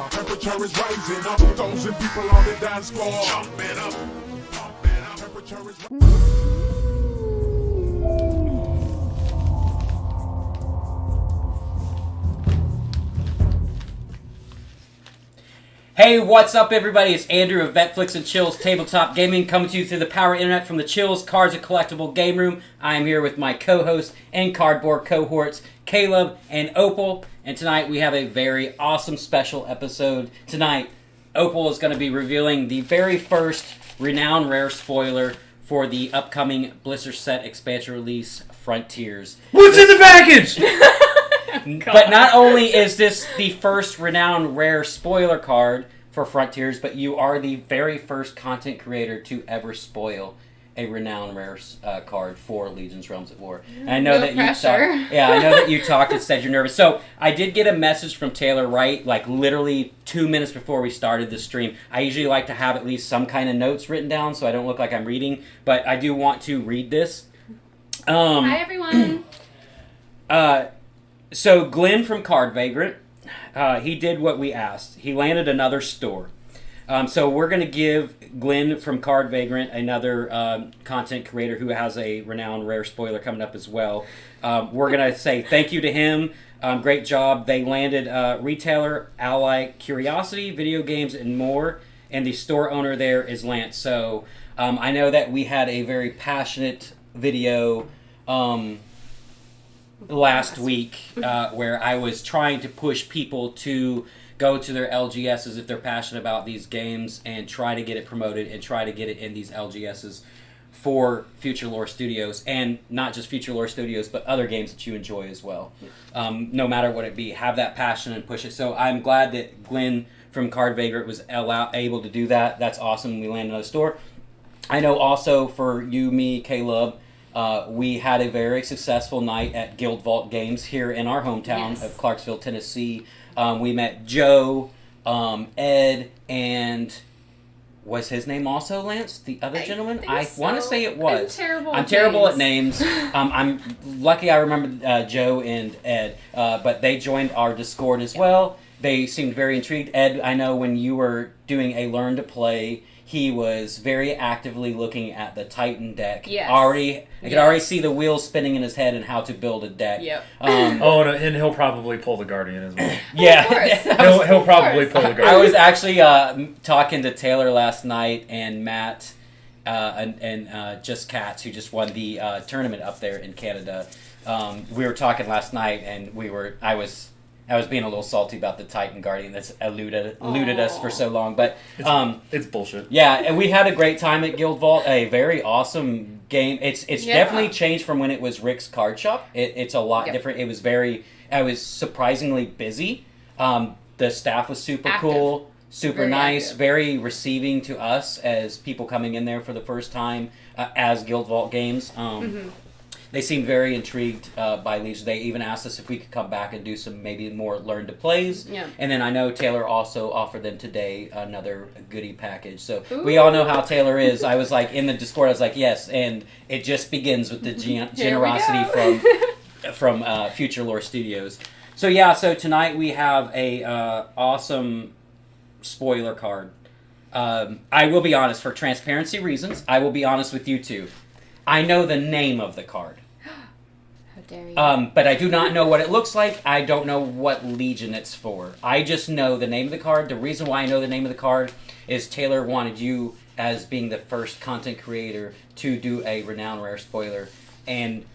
Temperature is rising up, 2,000 people on the dance floor. Jumping up, pumping up. Temperature is Hey, what's up, everybody? It's Andrew of Vetflix and Chills Tabletop Gaming, coming to you through the power internet from the Chills Cards and Collectible Game Room. I am here with my co-host and cardboard cohorts, Caleb and Opal, and tonight we have a very awesome special episode. Tonight, Opal is going to be revealing the very first Renown Rare Spoiler for the upcoming Blister Set Expansion release, Frontiers. What's in the package? But not only is this the first Renown Rare Spoiler card for Frontiers, but you are the very first content creator to ever spoil a Renown Rare card for Legion's Realms at War. And I know No that pressure. I know that you talked and said you're nervous. So I did get a message from Taylor Wright, like literally 2 minutes before we started the stream. I usually like to have at least some kind of notes written down so I don't look like I'm reading, but I do want to read this. Hi, everyone. So Glenn from Card Vagrant, he did what we asked. He landed another store. So we're going to give Glenn from Card Vagrant, another content creator who has a Renowned Rare Spoiler coming up as well. We're going to say thank you to him. Great job. They landed retailer, Ally Curiosity, video games, and more. And the store owner there is Lance. So I know that we had a very passionate video last week where I was trying to push people to go to their LGSs if they're passionate about these games and try to get it promoted and try to get it in these LGSs for Future Lore Studios, and not just Future Lore Studios but other games that you enjoy as well. No matter what it be, have that passion and push it. So I'm glad that Glenn from Card Vagrant was able to do that. That's awesome. We landed another store. I know also for you, me, Caleb, we had a very successful night at Guild Vault Games here in our hometown of Clarksville, Tennessee. We met Joe, Ed, and was his name also Lance, the other gentleman? I want to say it was. I'm terrible at names. I'm lucky I remember Joe and Ed, but they joined our Discord as well. They seemed very intrigued. Ed, I know when you were doing a Learn to Play, he was very actively looking at the Titan deck. Yes. I could already see the wheels spinning in his head and how to build a deck. Yep. No, and he'll probably pull the Guardian as well. Yeah. He'll probably pull the Guardian. I was actually talking to Taylor last night and Matt and Just Cats, who just won the tournament up there in Canada. We were talking last night, and I was being a little salty about the Titan Guardian that's eluded us for so long, but it's bullshit. Yeah, and we had a great time at Guild Vault. A very awesome game. It's definitely changed from when it was Rick's Card Shop. It's a lot different. It was I was surprisingly busy. The staff was super cool, super very nice, active. very receiving to us as people coming in there for the first time as Guild Vault Games. They seemed very intrigued by Legion. They even asked us if we could come back and do some maybe more Learn to Plays. Yeah. And then I know Taylor also offered them today another goodie package. So we all know how Taylor is. I was like in the Discord, I was like, yes, and it just begins with the generosity from Future Lore Studios. So yeah, so tonight we have a awesome spoiler card. I will be honest, for transparency reasons, I will be honest with you too. I know the name of the card. How dare you? But I do not know what it looks like. I don't know what Legion it's for. I just know the name of the card. The reason why I know the name of the card is Taylor wanted you, as being the first content creator, to do a Renown Rare Spoiler. And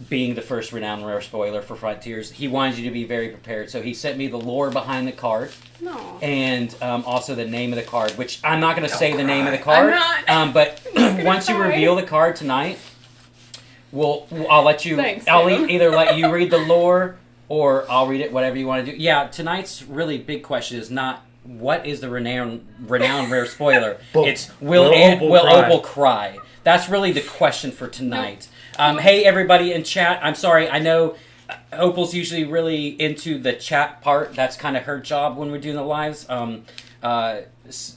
being the first Renown Rare Spoiler for Frontiers, he wanted you to be very prepared. So he sent me the lore behind the card. No. And also the name of the card, which I'm not going to say the name of the card. I'm not. But once you reveal the card tonight, I'll let you. Thanks, I'll Caleb. either let you read the lore or I'll read it, whatever you want to do. Yeah, tonight's really big question is not what is the Renown Rare Spoiler. It's will Opal cry? That's really the question for tonight. Hey, everybody in chat. I'm sorry. I know Opal's usually really into the chat part. That's kind of her job when we're doing the lives.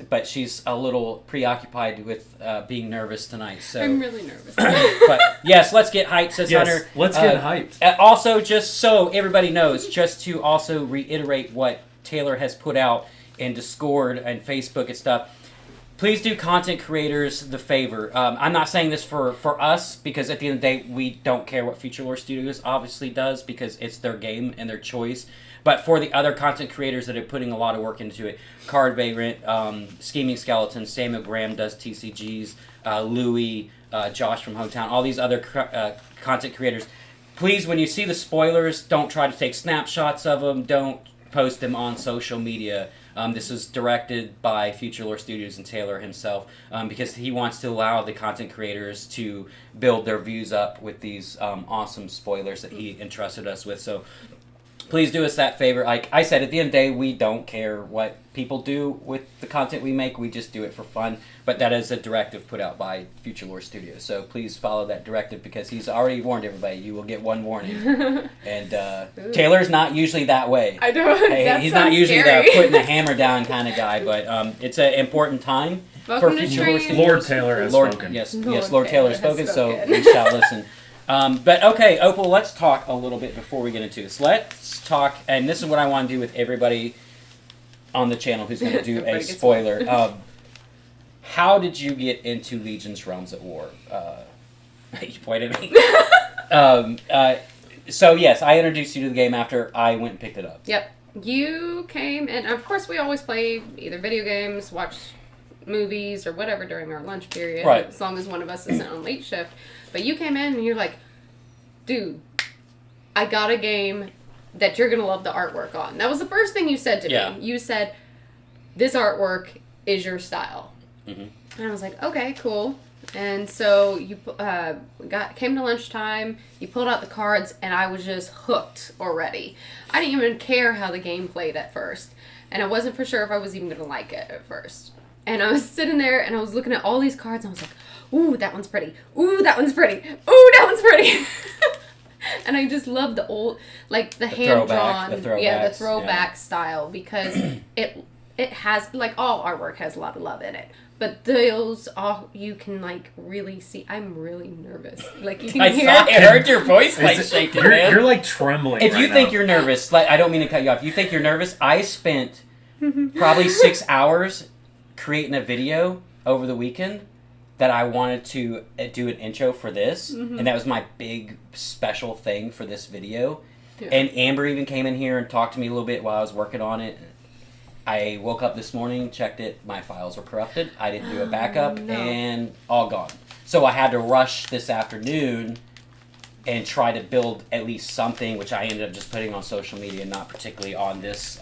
But she's a little preoccupied with being nervous tonight. So I'm really nervous. But yes, let's get hyped, says Hunter. Let's get hyped. Also, just so everybody knows, just to also reiterate what Taylor has put out in Discord and Facebook and stuff, please do content creators the favor. I'm not saying this for us, because at the end of the day, we don't care what Future Lore Studios obviously does, because it's their game and their choice. But for the other content creators that are putting a lot of work into it, Card Vagrant, Scheming Skeleton, Samuel Graham does TCGs, Louis, Josh from Hometown, all these other content creators, please, when you see the spoilers, don't try to take snapshots of them. Don't post them on social media. This is directed by Future Lore Studios and Taylor himself, because he wants to allow the content creators to build their views up with these awesome spoilers that he entrusted us with. So please do us that favor. Like I said, at the end of the day, we don't care what people do with the content we make. We just do it for fun. But that is a directive put out by Future Lore Studios. So please follow that directive, because he's already warned everybody. You will get one warning. And Taylor's not usually that way. I don't. Hey, he's not usually the putting the hammer down kind of guy. But it's an important time for Future Lore Studios. Lord Taylor has spoken. Yes, Lord Taylor has spoken. So we shall listen. But okay, Opal, let's talk a little bit before we get into this. Let's talk, and this is what I want to do with everybody on the channel who's going to do a spoiler. How did you get into Legion's Realms at War? You pointed at me. So yes, I introduced you to the game after I went and picked it up. Yep. You came, and of course we always play either video games, watch movies, or whatever during our lunch period, right, as long as one of us isn't on late shift. But you came in and you're like, dude, I got a game that you're going to love the artwork on. That was the first thing you said to me. You said, this artwork is your style. Mm-hmm. And I was like, okay, cool. And so you came to lunchtime, you pulled out the cards, and I was just hooked already. I didn't even care how the game played at first. And I wasn't for sure if I was even going to like it at first. And I was sitting there, and I was looking at all these cards, and I was like, ooh, that one's pretty. Ooh, that one's pretty. Ooh, that one's pretty. And I just love the old, like the hand-drawn, the throwback style, because it has, like, all artwork has a lot of love in it. But those, all you can, like, really see. I'm really nervous. Like, you can hear. I heard your voice, like, shaking, man. You're, like, trembling If you think you're nervous, like, I don't mean to cut you off. You think you're nervous? I spent probably 6 hours creating a video over the weekend that I wanted to do an intro for this, and that was my big special thing for this video. Yeah. And Amber even came in here and talked to me a little bit while I was working on it. I woke up this morning, checked it, my files were corrupted. I didn't do a backup, and all gone. So I had to rush this afternoon and try to build at least something, which I ended up just putting on social media, not particularly on this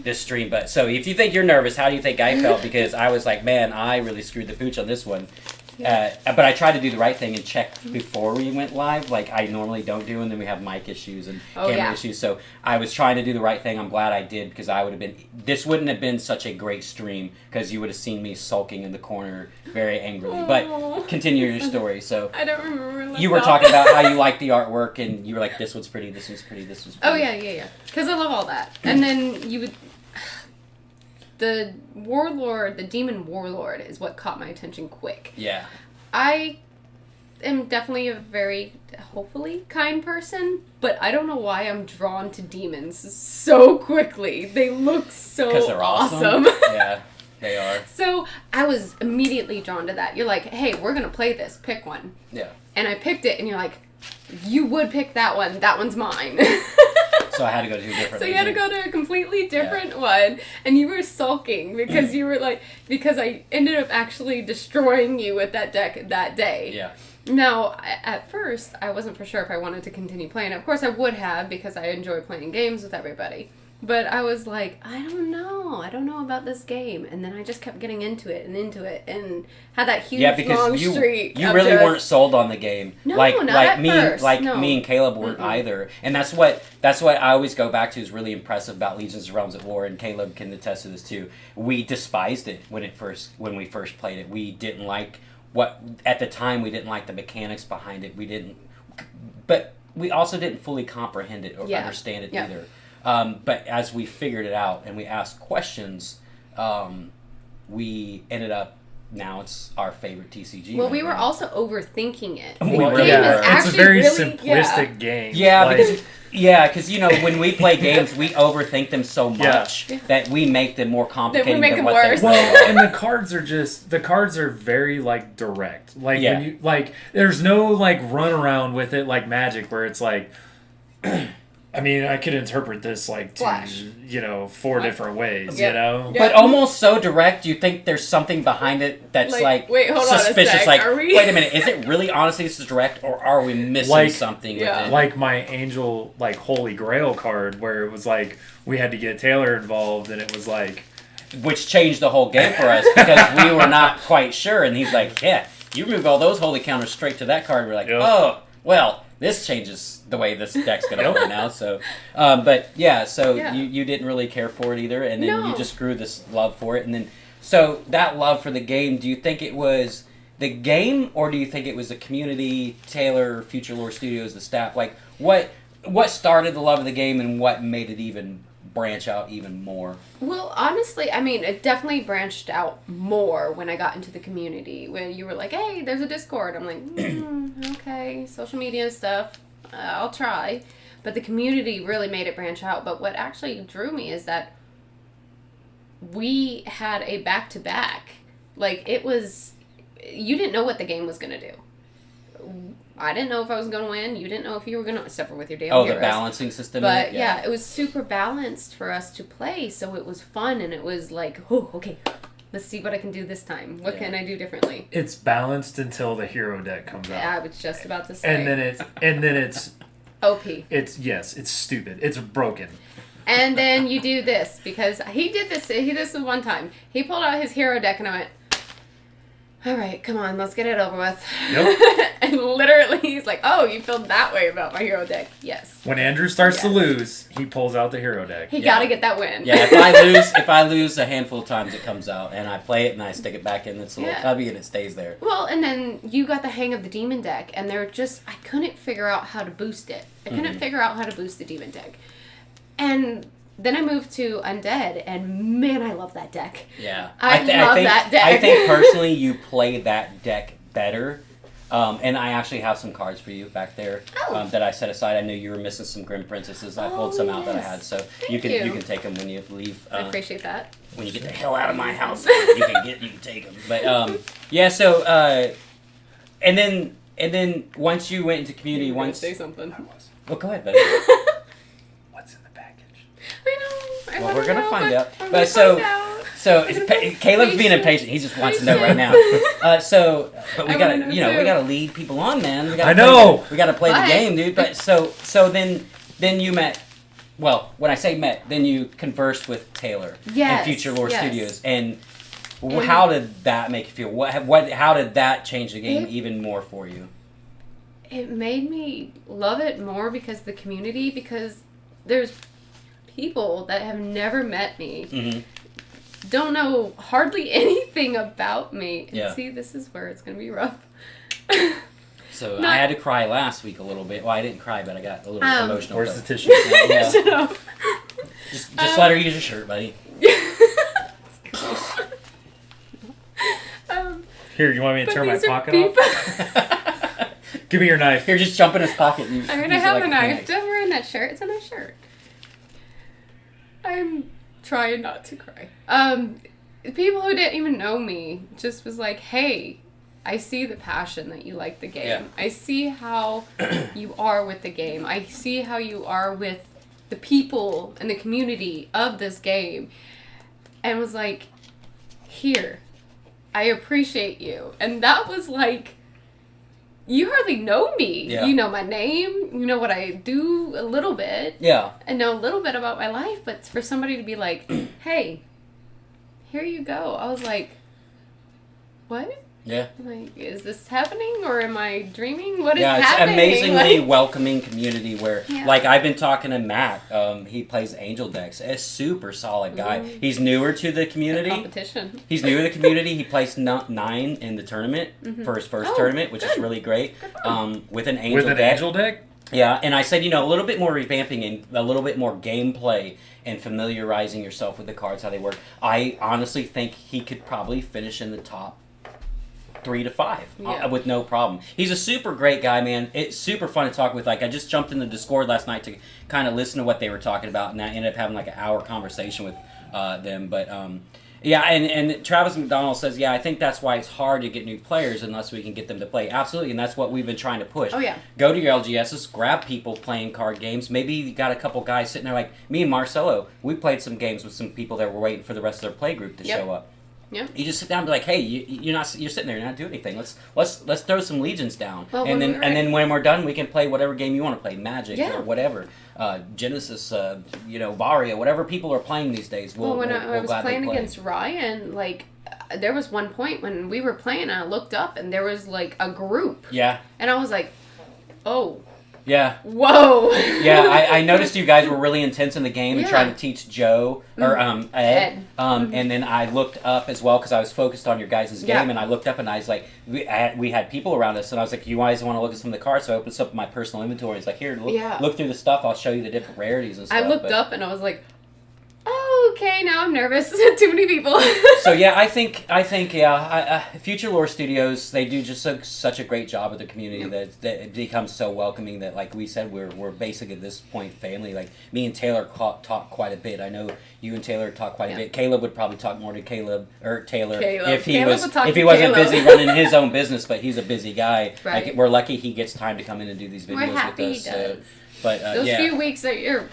this stream. But so if you think you're nervous, how do you think I felt? Because I was like, man, I really screwed the pooch on this one. Yeah. But I tried to do the right thing and check before we went live, like I normally don't do, and then we have mic issues and camera issues. So I was trying to do the right thing. I'm glad I did, because this wouldn't have been such a great stream, because you would have seen me sulking in the corner very angrily. But continue your story. So I don't remember. You were talking about how you like the artwork, and you were like, this one's pretty, this one's pretty, this one's pretty. Oh, yeah. Because I love all that. And then you would... The warlord, the demon warlord, is what caught my attention quick. Yeah. I am definitely a very, hopefully, kind person, but I don't know why I'm drawn to demons so quickly. They look so because they're awesome. Yeah, they are. So I was immediately drawn to that. You're like, hey, we're going to play this. Pick one. Yeah. And I picked it, and you're like, you would pick that one. That one's mine. So I had to go to a different So you had to go to a completely different one, and you were sulking because you were like, because I ended up actually destroying you with that deck that day. Yeah. Now, at first, I wasn't for sure if I wanted to continue playing. Of course, I would have because I enjoy playing games with everybody. But I was like, I don't know. I don't know about this game. And then I just kept getting into it and had that huge long streak. You really weren't sold on the game. No, like not like at me first, like no. me and Caleb weren't either. And that's what I always go back to is really impressive about Legions of Realms at War, and Caleb can attest to this too. We despised it when we first played it. We didn't like at the time we didn't like the mechanics behind it. But we also didn't fully comprehend it or understand it either. But as we figured it out and we asked questions, we ended up. Now it's our favorite TCG. Well, we were also overthinking it. The We game really is were. It's a actually very really, simplistic game. Yeah, Like, because when we play games, we overthink them so much that we make them more complicated make than them what they worse. really well, are. and the cards are very like direct. Like Yeah. when you there's no like run around with it like Magic where it's like I mean, I could interpret this like Flash. to, 4 different ways, Yep. you know? Yep. But almost so direct, you think there's something behind it that's like wait, hold on a suspicious. sec, Like, are we- wait a minute, is it really honestly this is direct, or are we missing Like- something Yeah. with it? Like my Angel, like Holy Grail card where it was like, we had to get Taylor involved and it was like... Which changed the whole game for us because we were not quite sure, and he's like, "Yeah, you move all those holy counters straight to that card." We're like, Yep. "Oh, well, this changes the way this deck's gonna play now." So, but yeah, so Yeah. you didn't really care for it either, and then No. you just grew this love for it, and then so that love for the game. Do you think it was the game, or do you think it was the community, Taylor, Future Lore Studios, the staff? Like, what started the love of the game, and what made it even branch out even more? Well, honestly, I mean, it definitely branched out more when I got into the community. When you were like, hey, there's a Discord. I'm like, okay, social media stuff. I'll try. But the community really made it branch out. But what actually drew me is that we had a back-to-back. Like, it was... You didn't know what the game was going to do. I didn't know if I was going to win. You didn't know if you were going to... Except for with your damn heroes. The balancing system. But in it? yeah, it was super balanced for us to play, so it was fun, and it was like, oh, okay, let's see what I can do this time. What can I do differently? It's balanced until the hero deck comes out. I was just about to say. And then it's OP. it's stupid. It's broken. And then you do this, because he did this one time. He pulled out his hero deck, and I went, all right, come on, let's get it over with. Yep. And literally, he's like, oh, you feel that way about my hero deck. Yes. When Andrew starts to Yes. lose, he pulls out the hero deck. He got to get that win. Yeah, if I lose a handful of times, it comes out, and I play it, and I stick it back in its little cubby, and it stays there. Well, and then you got the hang of the demon deck, and I couldn't figure out how to boost it. I couldn't figure out how to boost the demon deck. And then I moved to Undead, and man, I love that deck. Yeah, I love that deck. I think personally, you play that deck better. And I actually have some cards for you back there that I set aside. I knew you were missing some Grim Princesses. I pulled some out that I had, so you can take them when you leave. I appreciate that. When you get the hell out of my house, you can take them. But yeah, so and then once you went into community, Say something. well, go ahead, buddy. What's in the package? I know. Well, we're gonna find out. I'm But gonna find out. So Caleb's being impatient. He just wants to know right now. But we I gotta, wanna know we too. gotta lead people on, man. We gotta I know. we gotta play the But- game, dude. But so then you met. Well, when I say met, then you conversed with Taylor Yes, and Future Lore yes. Studios, and how did that make you feel? How did that change the game even more for you? It made me love it more because there's people that have never met me, Mm-hmm. don't know hardly anything about me. And Yeah. see, this is where it's going to be rough. So Not- I had to cry last week a little bit. Well, I didn't cry, but I got a little emotional. Where's the but- tissue? Yeah. Shut up. Just let her use your shirt, buddy. Here, you want me to But turn my these are pocket off? Give me your knife. Here, just jump in his pocket. And I mean, I have a knife. Don't wear that shirt. It's a nice shirt. I'm trying not to cry. People who didn't even know me just was like, hey, I see the passion that you like the game. Yeah. I see how you are with the game. I see how you are with the people and the community of this game. And was like, here, I appreciate you. And that was like you hardly know me. Yeah. You know my name. You know what I do a little bit. Yeah. I know a little bit about my life, but for somebody to be like, hey, here you go. I was like, what? Yeah. Like, is this happening or am I dreaming? What is Yeah, it's happening? amazingly Like, welcoming community where, Yeah. like, I've been talking to Matt. He plays Angel decks. A super solid guy. He's newer to the community. competition. He's new to the community. He placed 9 in the tournament for his first Oh, tournament, which is good. really great. Good for him. With an Angel With an deck. angel deck? Yeah, and I said, a little bit more revamping and a little bit more gameplay and familiarizing yourself with the cards, how they work. I honestly think he could probably finish in the top 3 to 5 Yeah. with no problem. He's a super great guy, man. It's super fun to talk with. Like, I just jumped in the Discord last night to kind of listen to what they were talking about, and I ended up having like an hour conversation with them. But yeah, and Travis McDonald says, yeah, I think that's why it's hard to get new players unless we can get them to play. Absolutely, and that's what we've been trying to push. Oh, yeah. Go to your LGSs, grab people playing card games. Maybe you got a couple guys sitting there like me and Marcelo. We played some games with some people that were waiting for the rest of their play group to Yep. show up. Yeah. You just sit down and be like, hey, you're sitting there, you're not doing anything. Let's throw some legions down, Well, and when then we and were- then when we're done, we can play whatever game you want to play, Magic Yeah. or whatever, Genesis, Varia, whatever people are playing these days. Well, when I was gladly playing play. against Ryan, like, there was one point when we were playing and I looked up and there was, like, a group. Yeah, And I was like, oh, yeah. whoa. Yeah, I noticed you guys were really intense in the game and Yeah. trying to teach Joe or Ed. Ed. And then I looked up as well because I was focused on your guys' game, Yeah. and I looked up and I was like, we had people around us, and I was like, you guys want to look at some of the cards? So I opened up my personal inventory. It's like, here, Yeah. look through the stuff. I'll show you the different rarities and stuff. I looked but- up and I was like, oh, okay, now I'm nervous. Too many people. So yeah, I think Future Lore Studios, they do just such a great job with the community that it becomes so welcoming that, like we said, we're basically at this point family. Like me and Taylor talk quite a bit. I know you and Taylor talk quite a bit. Caleb would probably talk more to Taylor if he Caleb would talk to wasn't Caleb. busy running his own business, but he's a busy guy. Right. Like, we're lucky he gets time to come in and do these videos We're happy with he us. does. But Those yeah. few weeks that you're,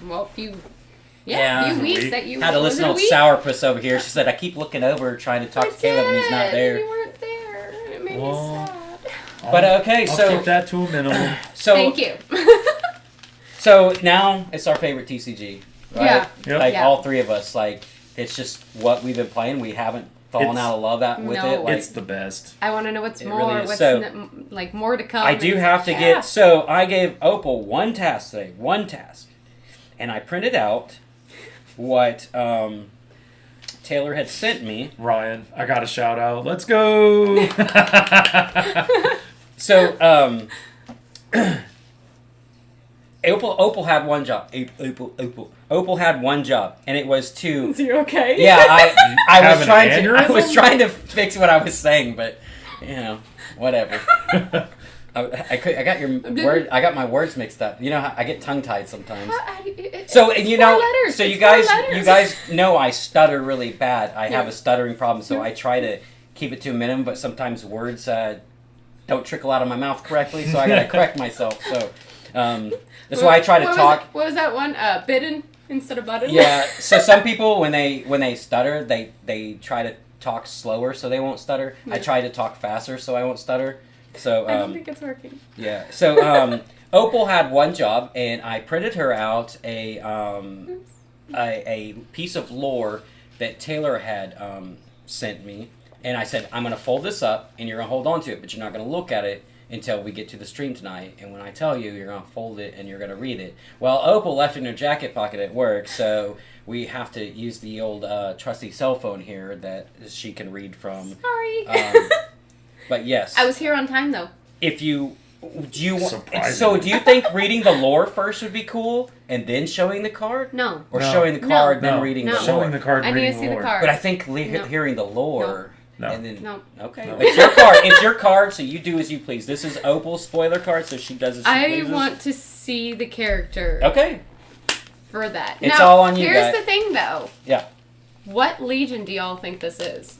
Yeah. few weeks that you Had to was listen it to a old week? sourpuss over here. She said, I keep looking over trying to talk to Caleb and he's not did, there. You weren't there. and It made Well, me sad. But okay, I'll so keep that to a minimum. so Thank you. so now it's our favorite TCG, right? Yeah. Yep. Like Yeah. all three of us, like it's just what we've been playing. We haven't fallen It's- out of love with No. it. Like, It's the best. I want to know what's It more, really is. what's So- like more to come. I do and- have to Yeah. get. So I gave Opal one task today, and I printed out what Taylor had sent me. Ryan, I got a shout out. Let's go. So Opal had one job. Opal had one job, and it was to. Is he okay? Yeah, I Have was an trying to. I was aneurysm? trying to fix what I was saying, but whatever. I got your word. I got my words mixed up. You know how I get tongue tied sometimes. So and it's you four know, letters. so It's you four guys, letters. know I stutter really bad. I have Yeah. a stuttering problem, so I try to keep it to a minimum. But sometimes words don't trickle out of my mouth correctly, so I gotta correct myself. So that's why I try to talk. What was that one? Bidden instead of button. Yeah. So some people, when they stutter, they try to talk slower so they won't stutter. I try to talk faster so I won't stutter. So I don't think it's working. yeah. So Opal had one job, and I printed her out a piece of lore that Taylor had sent me, and I said, I'm gonna fold this up, and you're gonna hold on to it, but you're not gonna look at it until we get to the stream tonight. And when I tell you, you're gonna fold it and you're gonna read it. Well, Opal left it in her jacket pocket at work, so we have to use the old trusty cell phone here that she can read from. Sorry. But yes, I was here on time though. if you do you Surprising. so do you think reading the lore first would be cool and then showing the card, No. or No. showing the No. card then No. reading No. the lore? Showing the card. I and need to reading see the lore. card. But I think No. hearing the lore No. and then No. okay, No. it's your card. It's your card, so you do as you please. This is Opal's spoiler card, so she does as she I pleases. want to see the character Okay, for that. It's now, all on you, Here's guys. the thing though. yeah. What legion do y'all think this is?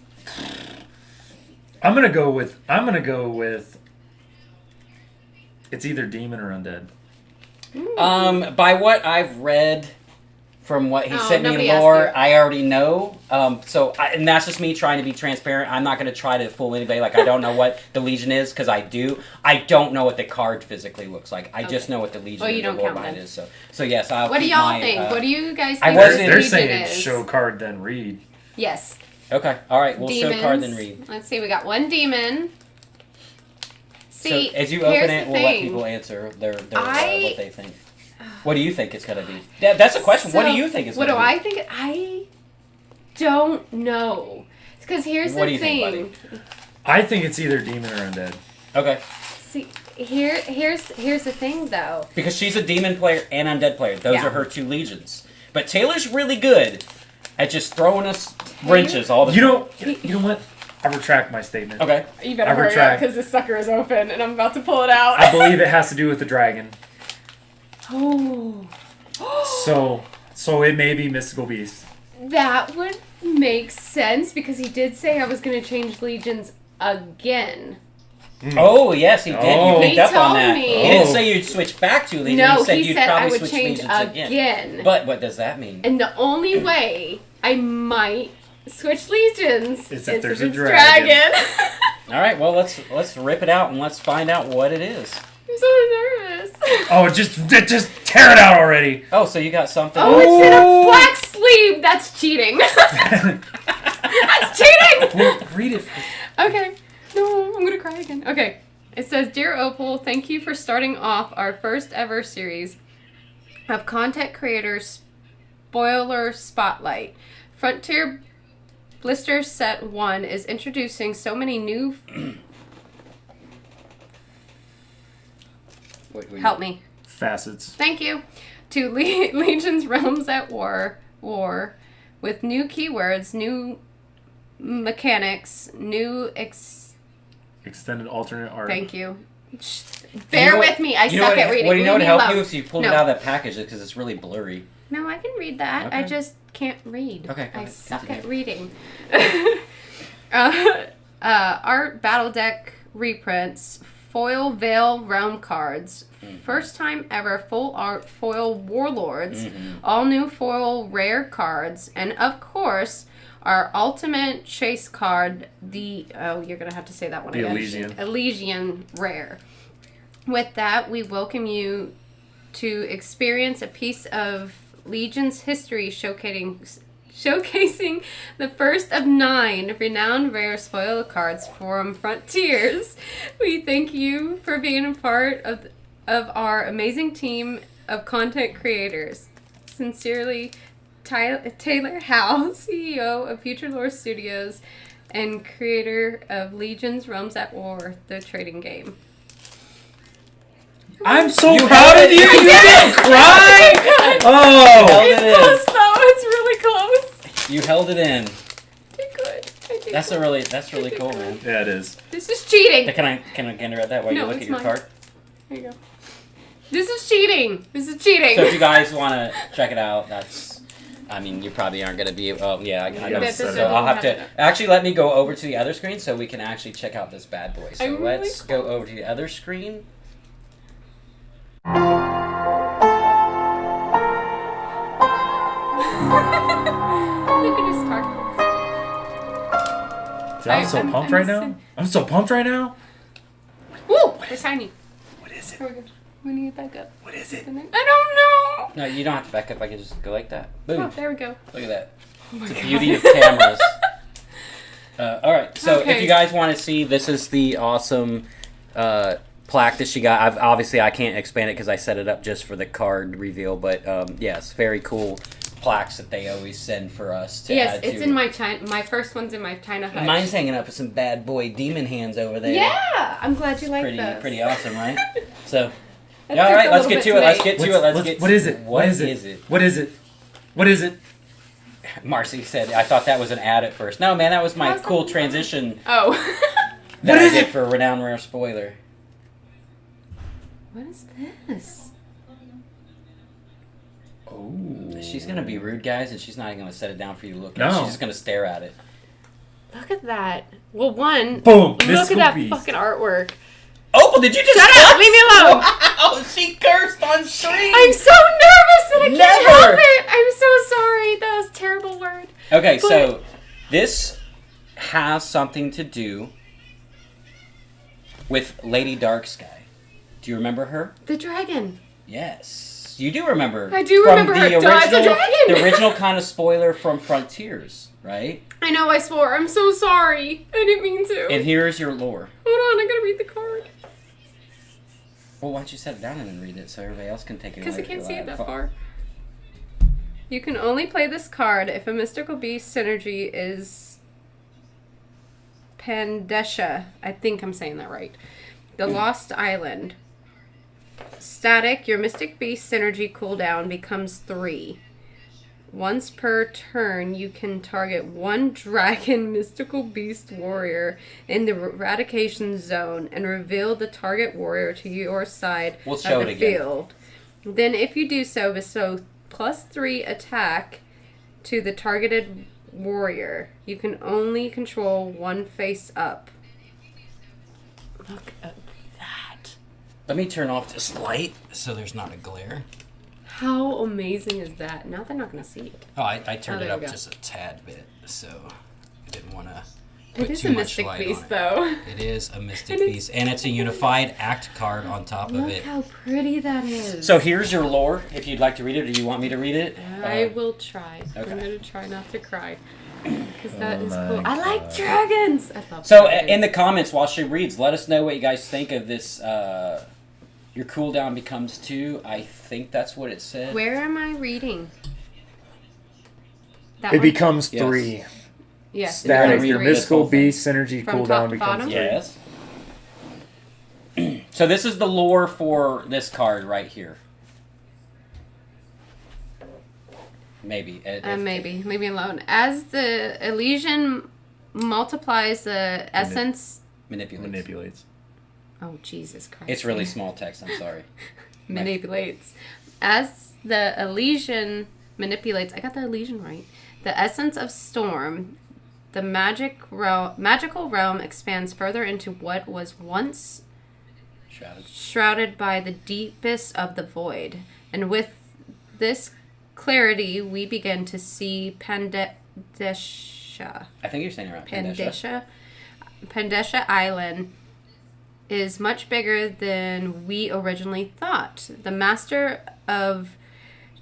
I'm gonna go with. It's either demon or undead. By what I've read, from what he Oh, sent me nobody in asked lore, you. I already know. And that's just me trying to be transparent. I'm not going to try to fool anybody. Like, I don't know what the Legion is, because I do. I don't know what the card physically looks like. I just know what the Legion Well, you and the don't lore count behind then. is. So yes, I'll What do keep y'all my, think? What do you guys I think wasn't- the They're Legion saying is? show card then read. Yes. Okay, all right. We'll Demons. show card then read. Let's see. We got one demon. See, So as you here's open the it, we'll let thing. people answer their what they think. What do you think it's gonna be? That's a question. What do you think it's What gonna do be? I think? I don't know. Because here's What do the you thing. think, I think it's either demon or undead. Okay. See, here's the thing though. Because she's a demon player and undead player. Those Yeah. are her two legions. But Taylor's really good at just throwing us wrenches all the time. You know what? I retract my statement. Okay. You I better hurry up retract. because this sucker is open and I'm about to pull it out. I believe it has to do with the dragon. Oh. So it may be mystical beast. That would make sense because he did say I was going to change legions again. Oh, yes, he did. Oh. You picked He up on told that. me. He didn't Oh. say you'd switch back to legion. No, he said he you'd said probably I would switch change legions again. But what does that mean? And the only way I might switch legions Is is if there's if a it's dragon. All right, well, let's rip it out and let's find out what it is. I'm so nervous. Oh, just tear it out already. Oh, so you got something. Oh, it's in a black sleeve. That's cheating. That's cheating. Well, read it. Okay. No, I'm gonna cry again. Okay. It says, "Dear Opal, thank you for starting off our first ever series of content creators spoiler spotlight. Frontier Blister Set 1 is introducing so many new help me. Facets. Thank you. To Legion's Realms at War with new keywords, new mechanics, new Extended alternate art. Thank you. Bear with me. I you know suck what, at reading. What do you know Leave would me help alone. you if you pulled it No. out of that package because it's really blurry. No, I can read that. I Okay. just can't read. Okay, go I ahead. suck Continue. at reading. Art battle deck reprints, foil veil realm cards, first time ever full art foil warlords, all new foil rare cards, and of course our ultimate chase card, you're gonna have to say that one The again. Elysian. Elysian rare. With that, we welcome you to experience a piece of Legion's history showcasing the first of 9 Renown Rare Spoiler cards from Frontiers. We thank you for being a part of our amazing team of content creators. Sincerely, Taylor Howe, CEO of Future Lore Studios and creator of Legion's Realms at War, the trading game. I'm so You proud held of it. you. You didn't cry. Held Oh. it in. Close though, it's really close. You held it in. Did good. I did That's good. really cool, man. Yeah, it is. This is cheating. Can I gander at that while No, you look it's at your mine. card? There you go. This is cheating. This is cheating. So if you guys want to check it out, you probably aren't going to be. Oh, yeah, I know. That's- So that's- I'll have to actually let me go over to the other screen so we can actually check out this bad boy. So I'm really let's go over to the other screen. Look at his sparkles. Dude, I'm so I'm- pumped I'm right now. I'm so pumped right now. Woo! They're tiny. What is it? Here we go. We need to back up. What is it? I don't know. No, you don't have to back up. I can just go like that. Oh, Boom. there we go. Look at that. Oh my The God. beauty of cameras. All right. So if Okay. you guys want to see, this is the awesome plaque that she got. I can't expand it because I set it up just for the card reveal. But yes, very cool plaques that they always send for us to Yes, add it's to. in my China. My first one's in my China hut. Mine's hanging up with some bad boy demon hands over there. Yeah, I'm glad you like Pretty those. pretty awesome, right? So. That Yeah, all took right, a let's little get bit to it. Let's make. get to it. Let's get. What is it? What is it? it? What is it? What is it? Marcy said, I thought that was an ad at first. No, man, that was my How's that cool an ad? transition Oh. that What I is did it? for Renown Rare Spoiler. What is this? Oh. She's gonna be rude, guys, and she's not even gonna set it down for you to look at. No. She's just gonna stare at it. Look at that. Well, one. Boom. Look at Mystical that beast. fucking artwork. Opal, did you just Shut up! Leave me alone. Oh, she cursed on stream. I'm so nervous that I can't Never. help it. I'm so sorry. That was a terrible word. Okay, But- so this has something to do with Lady Darksky. Do you remember her? The dragon. Yes, you do remember. I do from remember her. the Duh, it's a original, dragon. the original kind of spoiler from Frontiers, right? I know I swore. I'm so sorry. I didn't mean to. And here's your lore. Hold on, I gotta read the card. Well, why don't you set it down and then read it so everybody else can take it? Because I like, can't see it that fo- far. You can only play this card if a mystical beast synergy is Pandesha. I think I'm saying that right. The Lost Island. Static, your mystic beast synergy cooldown becomes 3. Once per turn, you can target one dragon mystical beast warrior in the eradication zone and reveal the target warrior to your side We'll of show the it again. field. Then, if you do so, bestow +3 attack to the targeted warrior. You can only control one face up. Look at that. Let me turn off this light so there's not a glare. How amazing is that? Now they're not going to see it. Oh, I turned Oh, it there up we go. just a tad bit, so I didn't want to It put is too a much mystic light beast, on it. though. It is a mystic And it's- beast, and it's a unified act card on top of Look it. how pretty that is. So here's your lore. If you'd like to read it, or do you want me to read it? I will try. okay. I'm going to try not to cry. Because that Oh is my cool. I like God. dragons. I love So dragons. in the comments while she reads, let us know what you guys think of this. Your cooldown becomes 2. I think that's what it said. Where am I reading? That It one? becomes Yes. 3. Yes, it Static. becomes read Your three. this mystical whole thing. beast synergy From top cooldown to becomes bottom? 3. Yes. So this is the lore for this card right here. Maybe. Maybe. Leave me alone. As the Elysian multiplies the essence... Manipulates. Oh, Jesus Christ. It's really small text. I'm sorry. Manipulates. As the Elysian manipulates... I got the Elysian right. The essence of storm... The magical realm expands further into what was once shrouded by the deepest of the void. And with this clarity, we begin to see Pandesha. I think you're saying it right. Pandesha. Pandesha Island is much bigger than we originally thought. The master of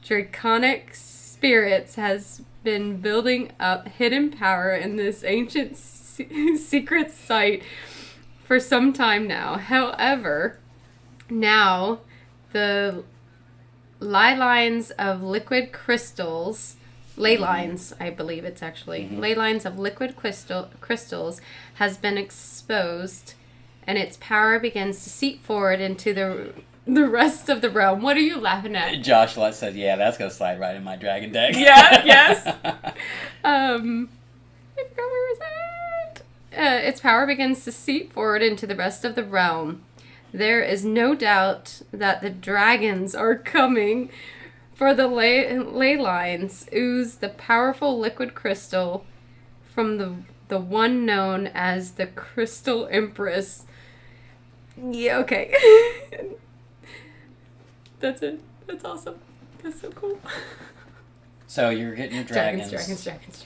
draconic spirits has been building up hidden power in this ancient secret site for some time now. However, now the ley lines of liquid crystals, ley lines, I believe it's actually, ley lines of liquid crystals has been exposed, and its power begins to seep forward into the rest of the realm. What are you laughing at? Josh said, yeah, that's going to slide right in my dragon deck. Yeah, yes. I forgot where was that? Its power begins to seep forward into the rest of the realm. There is no doubt that the dragons are coming, for the ley lines ooze the powerful liquid crystal from the one known as the Crystal Empress. Yeah, okay. That's it. That's awesome. That's so cool. So you're getting your dragons. Dragons.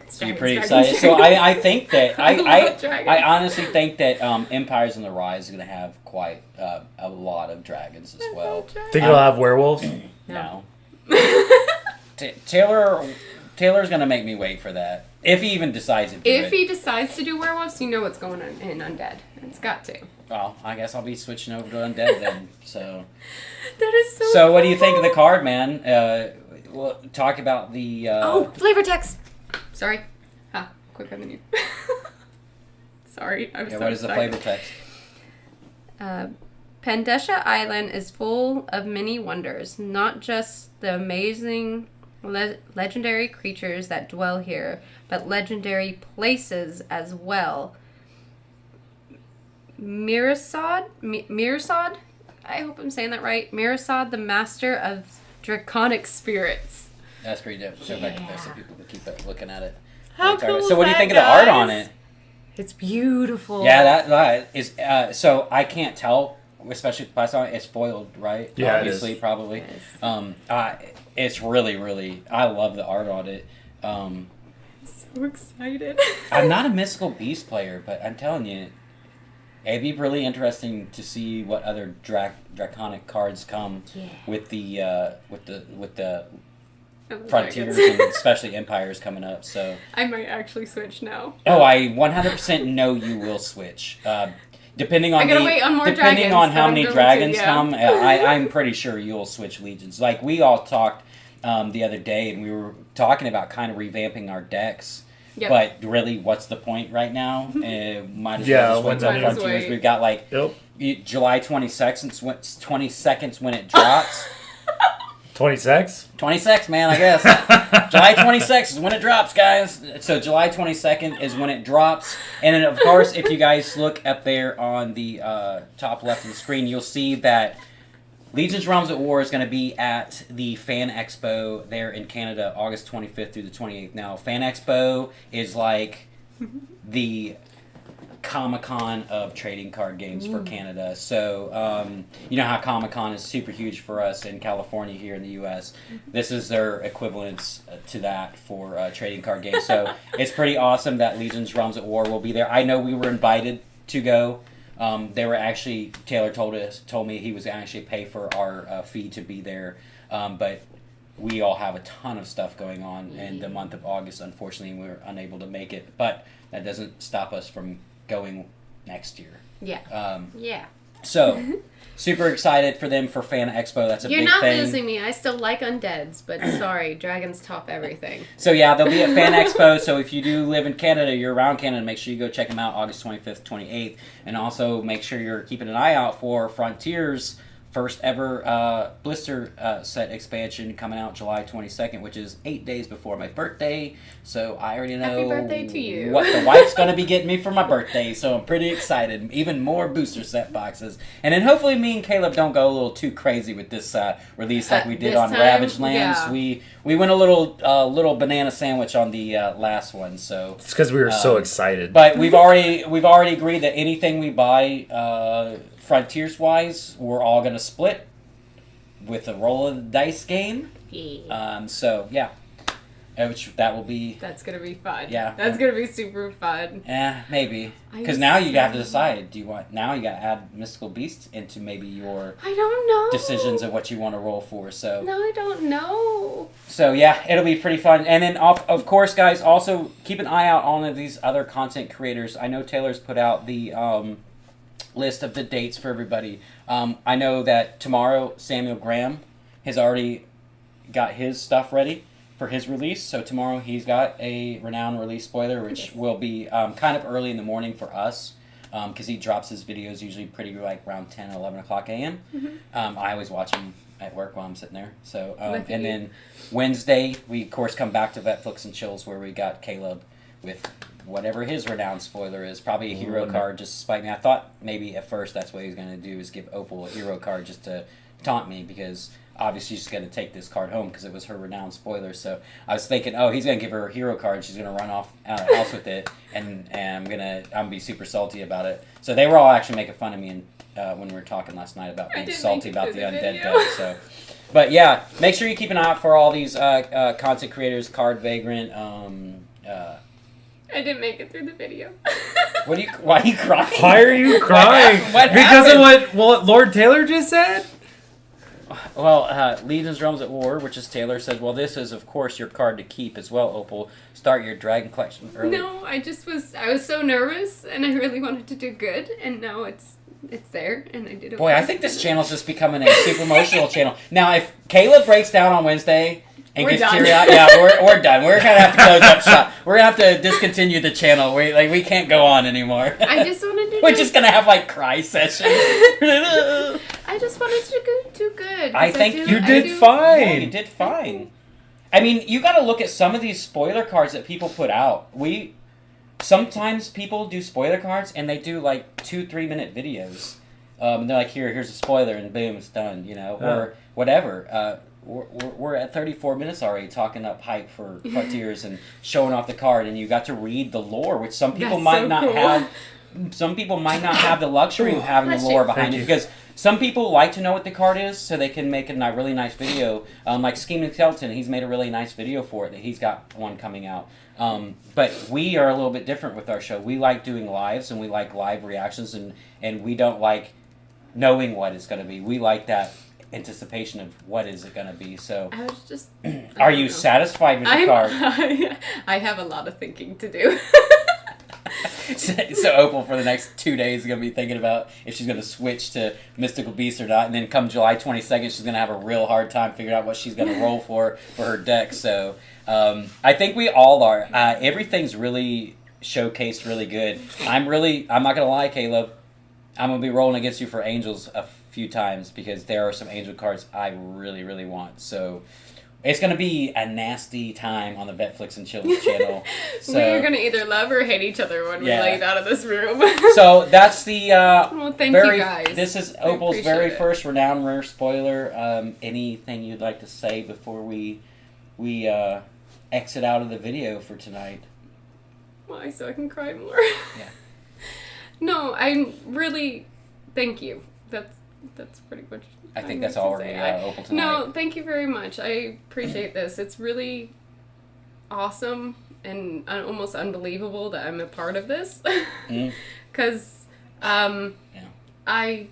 So you're pretty excited. So I think that I love dragons. I honestly think that Empires on the Rise is going to have quite a lot of dragons as well. Think it'll have werewolves? No. Taylor's going to make me wait for that. If he even decides to do it. If he decides to do werewolves, you know what's going on in Undead. It's got to. Well, I guess I'll be switching over to Undead then. So That is so So what do you think of the cool. card, man? We'll talk about the... Oh, flavor text. Sorry. Quicker than you. Sorry, I'm yeah, so what is the excited. flavor text? Pandesha Island is full of many wonders, not just the amazing legendary creatures that dwell here, but legendary places as well. Mirsad? I hope I'm saying that right. Mirsad, the master of draconic spirits. That's pretty dope. Show back to there so people can keep looking at it. How cool is So what do you that, think of the art on guys? it? It's beautiful. Yeah, that is. So I can't tell especially with Python, it's foiled, right? Yeah, it obviously, is. probably. Yes. It's really, really. I love the art on it. So excited. I'm not a Mystical Beast player, but I'm telling you, it'd be really interesting to see what other draconic cards come with the Oh, Frontiers dragons. and especially Empires coming up. So I might actually switch now. oh, I 100% know you will switch. Depending on I gotta wait on more depending dragons, on but how I'm many going to, dragons yeah. come, I'm pretty sure you'll switch legions. Like we all talked the other day, and we were talking about kind of revamping our decks. Yep. But really, what's the point right now? Might as Yeah, well just wait till might as Frontiers. wait. We've got like Yep. July 22nd when it drops. 26? 26, man, I guess. July 26th is when it drops, guys. So July 22nd is when it drops. And then, of course, if you guys look up there on the top left of the screen, you'll see that Legion's Realms at War is going to be at the Fan Expo there in Canada, August 25th through the 28th. Now, Fan Expo is like the Comic-Con of trading card games for Canada. So, you know how Comic-Con is super huge for us in California here in the U.S. This is their equivalence to that for trading card games. So, it's pretty awesome that Legion's Realms at War will be there. I know we were invited to go. They were actually, Taylor told me he was going to actually pay for our fee to be there. But we all have a ton of stuff going on in the month of August. Unfortunately, we were unable to make it. But that doesn't stop us from going next year. Yeah. Yeah. So, super excited for them for Fan Expo. That's a You're big not thing. losing me. I still like undeads, but sorry, dragons top everything. So yeah, they'll be at Fan Expo. So if you do live in Canada, you're around Canada, make sure you go check them out August 25th, 28th. And also make sure you're keeping an eye out for Frontiers' first ever Blister Set Expansion coming out July 22nd, which is 8 days before my birthday. So I already know Happy birthday to you. what the wife's going to be getting me for my birthday. So I'm pretty excited. Even more booster set boxes. And then hopefully me and Caleb don't go a little too crazy with this release like we did This on time, Ravaged Lands. yeah. We went a little banana sandwich on the last one. So It's because we were so excited. but we've already agreed that anything we buy Frontiers wise, we're all gonna split with a roll of the dice game. Yeah. So yeah, which that will be That's gonna be fun. Yeah. That's gonna be super fun. maybe because I'm now you have to so- decide. Do you want now you got to add Mystical Beasts into maybe your I don't know. decisions of what you want to roll for. So No, I don't know. So yeah, it'll be pretty fun. And then of course, guys, also keep an eye out on these other content creators. I know Taylor's put out the list of the dates for everybody. I know that tomorrow Samuel Graham has already got his stuff ready for his release. So tomorrow he's got a Renown Rare Spoiler, which will be kind of early in the morning for us because he drops his videos usually pretty like around 10, 11 o'clock a.m. I always watch him at work while I'm sitting there. So Lucky and you. then Wednesday we of course come back to Vetflix and Chills where we got Caleb with whatever his Renown spoiler is, probably a hero card just to spite me. I thought maybe at first that's what he was going to do is give Opal a hero card just to taunt me because obviously she's going to take this card home because it was her Renown spoiler. So I was thinking, oh, he's going to give her a hero card. She's going to run off out of the house with it, and I'm gonna be super salty about it. So they were all actually making fun of me when we were talking last night about being didn't salty make it about through the the undead video. deck. So. But yeah, make sure you keep an eye out for all these content creators, Card Vagrant. I didn't make it through the video. Why are you crying? Why are you crying? What Because happened? of what Lord Taylor just said? Well, Legion's Realms at War, which is Taylor, says, well, this is, of course, your card to keep as well, Opal. Start your Dragon Collection early. No, I was so nervous and I really wanted to do good and now it's there and I did it. Boy, I think this channel's just becoming a super emotional channel. Now, if Caleb breaks down on Wednesday and We're gets done. teary-eyed, yeah, we're done. We're going to have to close up shop. We're going to have to discontinue the channel. We can't go on anymore. I just wanted to We're do just going to have, like, cry sessions. I just wanted to do good. I 'cause think You did Yeah, fine. you did fine. I mean, you got to look at some of these spoiler cards that people put out. Sometimes people do spoiler cards and they do like 2-3 minute videos. And they're like, here's a spoiler, and boom, it's done. Or whatever. We're at 34 minutes already talking up hype for Frontiers and showing off the card, and you got to read the lore, which some people That's might so not cool. have. Some people might not have the luxury of having the Bless lore you. behind Thank it you. because Some people like to know what the card is so they can make a really nice video. Like Scheming Skeleton, he's made a really nice video for it. That he's got one coming out. But we are a little bit different with our show. We like doing lives and we like live reactions, and we don't like knowing what it's going to be. We like that anticipation of what is it going to be. So I was just... are you satisfied with the card? I have a lot of thinking to do. So Opal for the next 2 days is going to be thinking about if she's going to switch to Mystical Beast or not, and then come July 22nd she's going to have a real hard time figuring out what she's going to roll for her deck. So I think we all are. Everything's really showcased really good. I'm not going to lie, Caleb, I'm going to be rolling against you for Angels a few times because there are some Angel cards I really, really want. So it's going to be a nasty time on the Vetflix and Chills channel. So, we're going to either love or hate each other when we leave out of this room. So that's the well, thank you guys. This is Opal's very first Renown Rare Spoiler. Anything you'd like to say before we exit out of the video for tonight? Why, so I can cry more? Yeah. No, I'm really... Thank you. That's pretty much... I think that's all we're going to Opal tonight. No, thank you very much. I appreciate this. It's really awesome and almost unbelievable that I'm a part of this. Because I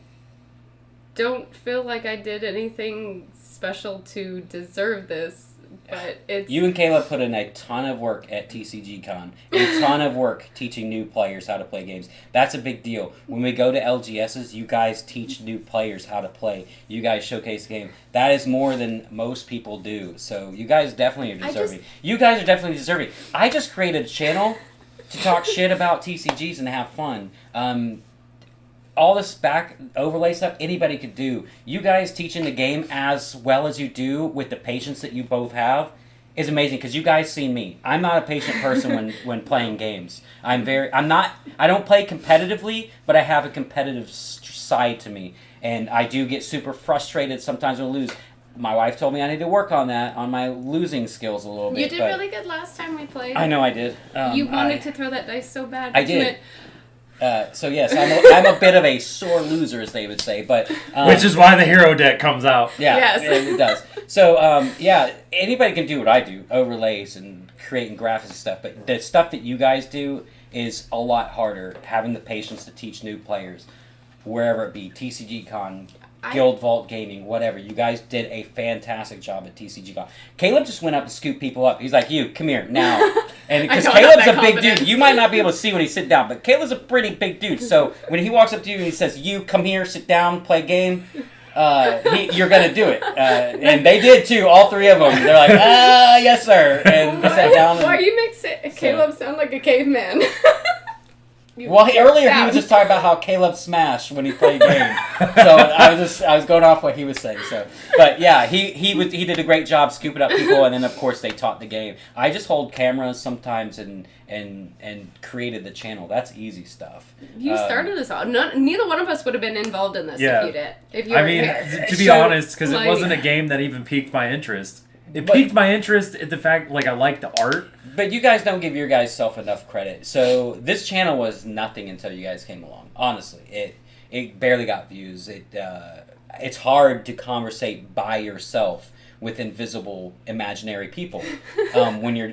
don't feel like I did anything special to deserve this. But it's... You and Caleb put in a ton of work at TCG Con. A ton of work teaching new players how to play games. That's a big deal. When we go to LGSs, you guys teach new players how to play. You guys showcase the game. That is more than most people do. So you guys definitely are deserving. You guys are definitely deserving. I just created a channel to talk shit about TCGs and have fun. All this back overlay stuff, anybody could do. You guys teaching the game as well as you do with the patience that you both have is amazing because you guys seen me. I'm not a patient person when playing games. I don't play competitively, but I have a competitive side to me. And I do get super frustrated sometimes when I lose. My wife told me I need to work on that, on my losing skills a little bit. You did really good last time we played. I know I did. You wanted to throw that dice so bad. I did. So yes, I'm a bit of a sore loser, as they would say, but which is why the hero deck comes out. Yeah, yes. It does. So yeah, anybody can do what I do, overlays and creating graphics and stuff. But the stuff that you guys do is a lot harder. Having the patience to teach new players, wherever it be, TCG Con, Guild Vault Gaming, whatever. You guys did a fantastic job at TCG Con. Caleb just went up and scooped people up. He's like, "You come here now," and because Caleb's a big dude, you might not be able to see when he's sitting down, but Caleb's a pretty big dude. So when he walks up to you and he says, "You come here, sit down, play a game," you're gonna do it. And they did too. All three of them. They're like, yes, sir," and they sat down. Why you make Caleb sound like a caveman? Well, earlier he was just talking about how Caleb smashed when he played a game. So I was going off what he was saying. So, but yeah, he did a great job scooping up people, and then of course they taught the game. I just hold cameras sometimes and created the channel. That's easy stuff. You started this all. Neither one of us would have been involved in this if you did. If you were here. To be honest, because it wasn't a game that even piqued my interest. It piqued my interest at the fact, like, I like the art. But you guys don't give your guys self enough credit. So this channel was nothing until you guys came along. Honestly, it barely got views. It's hard to conversate by yourself with invisible imaginary people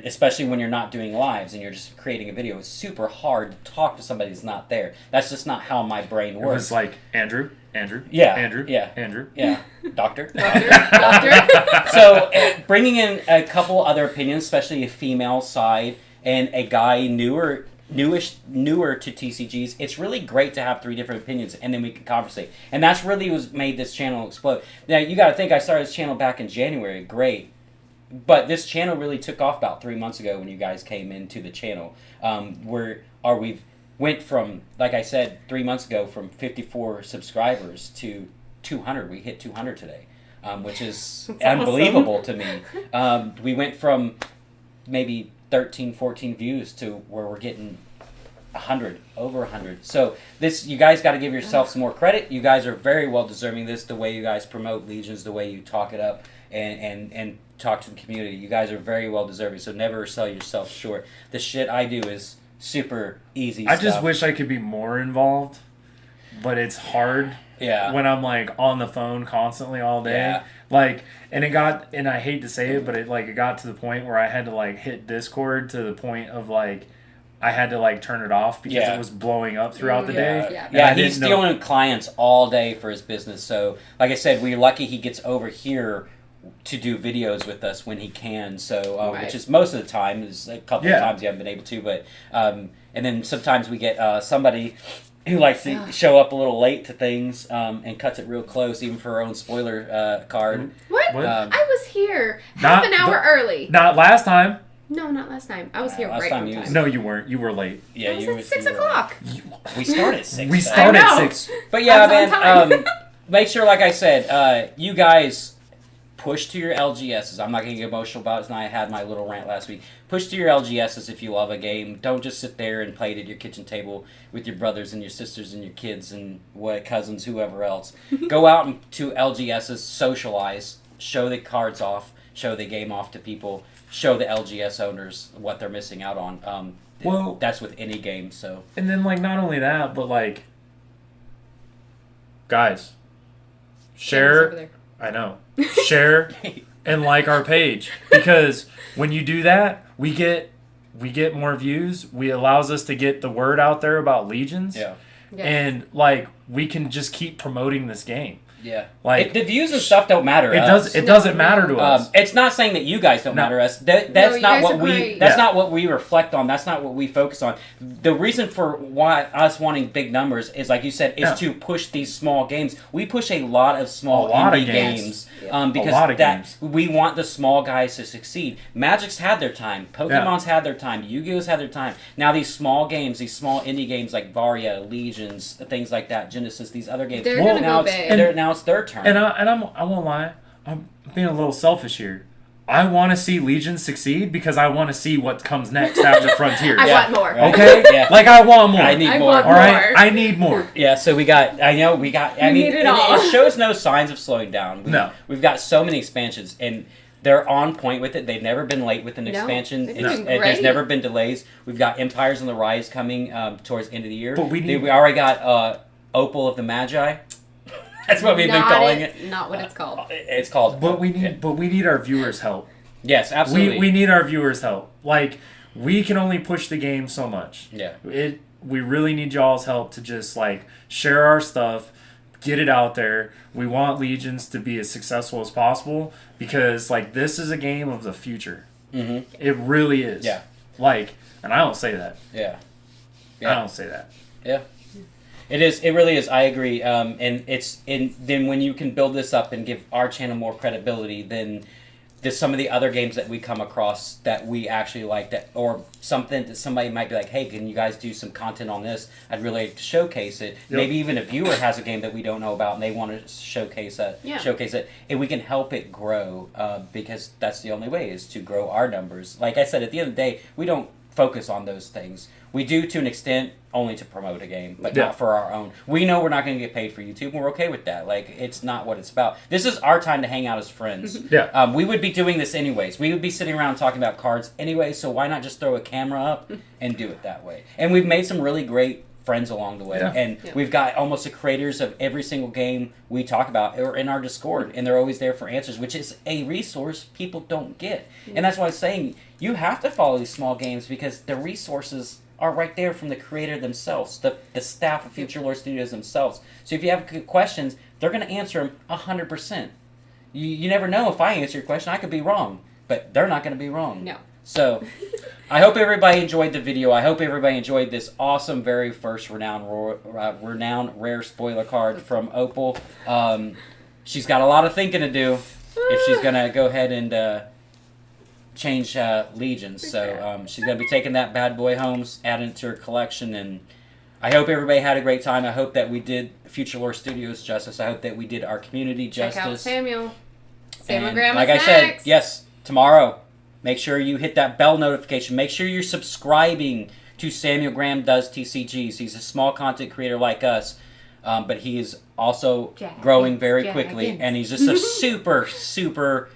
especially when you're not doing lives and you're just creating a video. It's super hard to talk to somebody who's not there. That's just not how my brain works. It was like Andrew, yeah, Andrew, yeah, Andrew, yeah, doctor. Doctor. So bringing in a couple other opinions, especially a female side and a guy newer to TCGs, it's really great to have three different opinions and then we can conversate. And that's really what made this channel explode. Now you got to think, I started this channel back in January, great, but this channel really took off about 3 months ago when you guys came into the channel. We went from, like I said, 3 months ago, from 54 subscribers to 200. We hit 200 today, which is unbelievable to me. We went from maybe 13, 14 views to where we're getting 100, over 100. So you guys got to give yourself some more credit. You guys are very well deserving of this, the way you guys promote Legions, the way you talk it up and talk to the community. You guys are very well deserving, so never sell yourself short. The shit I do is super easy I just stuff. wish I could be more involved, but it's hard Yeah. when I'm like on the phone constantly all day. Yeah. Like, and I hate to say it, but it got to the point where I had to like hit Discord to the point of like I had to like turn it off because Yeah. it was blowing up throughout the Yeah, day. Yeah. And I he's didn't know- stealing clients all day for his business. So, like I said, we're lucky he gets over here to do videos with us when he can. So, Right. which is most of the time. There's a couple of times you haven't been able to, but and then sometimes we get somebody who likes to show up a little late to things and cuts it real close, even for our own spoiler card. What? What? I was here half an hour early. Not last time. No, not last time. I was here Last right time on you time. was- No, you weren't. You were late. Yeah, I was you at was- 6 you were- o'clock. We started at 6. We though. started I know. 6. But yeah, I was on man, time. make sure, like I said, you guys push to your LGSs. I'm not going to get emotional about it tonight. I had my little rant last week. Push to your LGSs if you love a game. Don't just sit there and play it at your kitchen table with your brothers and your sisters and your kids and cousins, whoever else. Go out to LGSs, socialize, show the cards off, show the game off to people, show the LGS owners what they're missing out on. Well- that's with any game, so... And then like not only that, but like guys, Over share. there. I know. Share and like our page because when you do that, we get more views. We allows us to get the word out there about Legions. Yeah. Yes. And like we can just keep promoting this game. Yeah. Like the views and stuff don't matter. it to does. us. It doesn't matter to us. It's not saying that you guys don't No. matter to us. That's No, you not guys what are we. great. That's Yeah. not what we reflect on. That's not what we focus on. The reason for why us wanting big numbers is, like you said, is Yeah. to push these small games. We push a lot of small A lot of indie games. games, Yeah. because A lot of games. we want the small guys to succeed. Magic's had their time. Pokemon's had their time. Yu-Gi-Oh's had their time. Now these small games, these small indie games like Varia, Legions, things like that, Genesis, these other games. They're Well, gonna now go it's big. now it's their turn. And I won't lie. I'm being a little selfish here. I want to see Legion succeed because I want to see what comes next after Frontiers. I Yeah. want more. Right. Okay? Yeah. Like I want more. I need I more. want All right? more. I need more. Yeah, so we got. I know we got. I We mean, need it all. it shows no signs of slowing down. No. We've got so many expansions, and they're on point with it. They've never been late with an No, expansion. they've It's- been There's great. never been delays. We've got Empires on the Rise coming towards the end of the year. But we need- We already got Opal of the Magi. That's what we've been Not calling it. Not what it's called. It's called. But we need our viewers' help. Yes, absolutely. We need our viewers' help. Like we can only push the game so much. Yeah. We really need y'all's help to just like share our stuff, get it out there. We want Legions to be as successful as possible because like this is a game of the future. Mm-hmm. It really is. Yeah. Like, and I don't say that. Yeah. I don't say that. Yeah. It is. It really is. I agree. And then when you can build this up and give our channel more credibility, then there's some of the other games that we come across that we actually like, that or something that somebody might be like, hey, can you guys do some content on this? I'd really like to showcase it. Yep. Maybe even a viewer has a game that we don't know about and they want to showcase it. Yeah. Showcase it, and we can help it grow because that's the only way is to grow our numbers. Like I said, at the end of the day, we don't focus on those things. We do to an extent only to promote a game, but Yeah. not for our own. We know we're not going to get paid for YouTube, and we're okay with that. Like, it's not what it's about. This is our time to hang out as friends. Yeah. We would be doing this anyways. We would be sitting around talking about cards anyway, so why not just throw a camera up and do it that way? And we've made some really great friends along the way. Yeah. And Yeah. we've got almost the creators of every single game we talk about are in our Discord, and they're always there for answers, which is a resource people don't get. And that's why I'm saying you have to follow these small games because the resources are right there from the creator themselves, the staff of Future Lore Studios themselves. So if you have good questions, they're going to answer them 100%. You never know. If I answer your question, I could be wrong, but they're not going to be wrong. No. So I hope everybody enjoyed the video. I hope everybody enjoyed this awesome very first Renown Rare Spoiler card from Opal. She's got a lot of thinking to do if she's going to go ahead and change Legions. So she's going to be taking that bad boy home, adding it to her collection, and I hope everybody had a great time. I hope that we did Future Lore Studios justice. I hope that we did our community Check justice. out Samuel. Samuel And Graham like is I said, next. yes, tomorrow, make sure you hit that bell notification. Make sure you're subscribing to Samuel Graham Does TCGs. He's a small content creator like us, but he is also growing very quickly, and he's just a super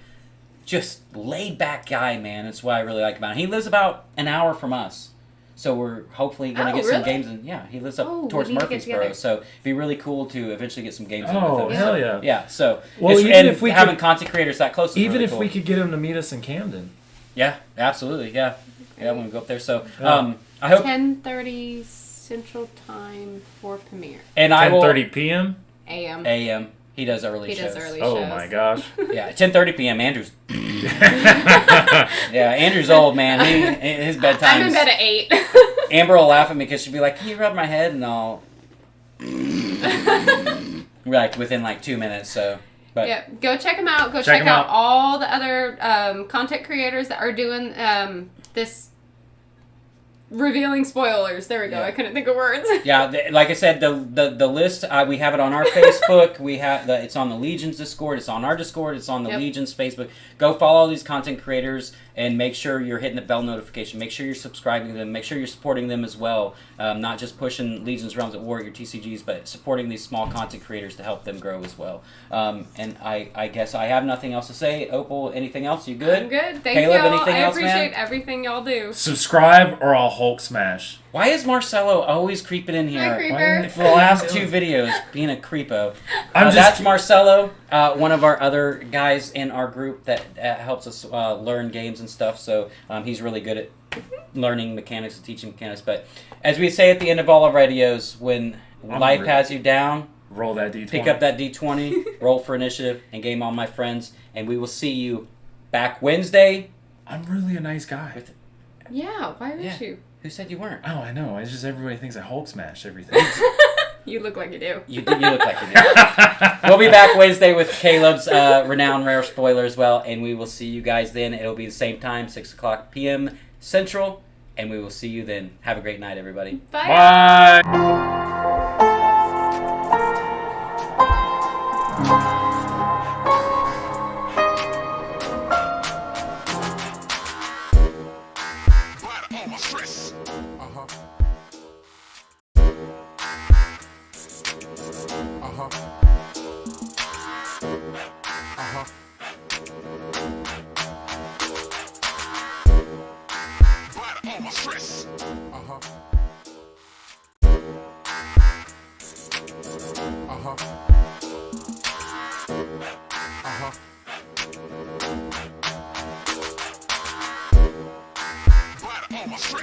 just laid back guy, man. That's what I really like about him. He lives about an hour from us, So we're hopefully going to Oh, get some really? games. And he lives up Oh, towards we need to get Murfreesboro. together. So it'd be really cool to eventually get some games in Oh, with him. hell So, yeah. Yeah, so Well, it's- even and if we having could- content creators that close is Even really if cool. we could get him to meet us in Camden. Yeah, absolutely. Yeah. Yeah, when we go up there. So Yeah. I hope 10:30 Central Time for premiere. and I will 10:30 p.m. AM. AM. He does early He shows. does early Oh shows. my gosh. Yeah, 10:30 p.m. Andrew's. Yeah, Andrew's old man. His bedtime. I'm in bed at 8. Amber will laugh at me because she'll be like, "Can you rub my head?" And I'll like within like 2 minutes. So, but Yeah, go check them out. Go Check check 'em out out. all the other content creators that are doing this revealing spoilers. There we go. Yeah. I couldn't think of words. yeah, like I said, the list we have it on our Facebook. We have it's on the Legion's Discord. It's on our Discord. It's on the Yep. Legion's Facebook. Go follow all these content creators and make sure you're hitting the bell notification. Make sure you're subscribing to them. Make sure you're supporting them as well. Not just pushing Legion's Realms at War, your TCGs, but supporting these small content creators to help them grow as well. And I guess I have nothing else to say. Opal, anything else? You good? I'm good. Thank Caleb, y'all. anything I else, appreciate man? everything y'all do. Subscribe or I'll Hulk smash. Why is Marcelo always creeping in here? Hi, Creeper. For the last 2 videos, being a creepo. I'm just- That's Marcelo, one of our other guys in our group that helps us learn games and stuff. So he's really good at learning mechanics and teaching mechanics. But as we say at the end of all our videos, when life really- has you down, Roll that D20. pick up that D20, roll for initiative, and game on, my friends. And we will see you back Wednesday. I'm really a nice guy. With Yeah, why would Yeah. you? Who said you weren't? Oh, I know. It's just everybody thinks I Hulk smash everything. You look like you do. You look like you do. We'll be back Wednesday with Caleb's Renown Rare Spoiler as well, and we will see you guys then. It'll be the same time, 6 o'clock p.m. Central, and we will see you then. Have a great night, everybody. Bye. Bye. Bite all my stress. Uh-huh. Uh-huh. Uh-huh. Bite all my stress. Uh-huh. Uh-huh. Uh-huh. Bite all my stress.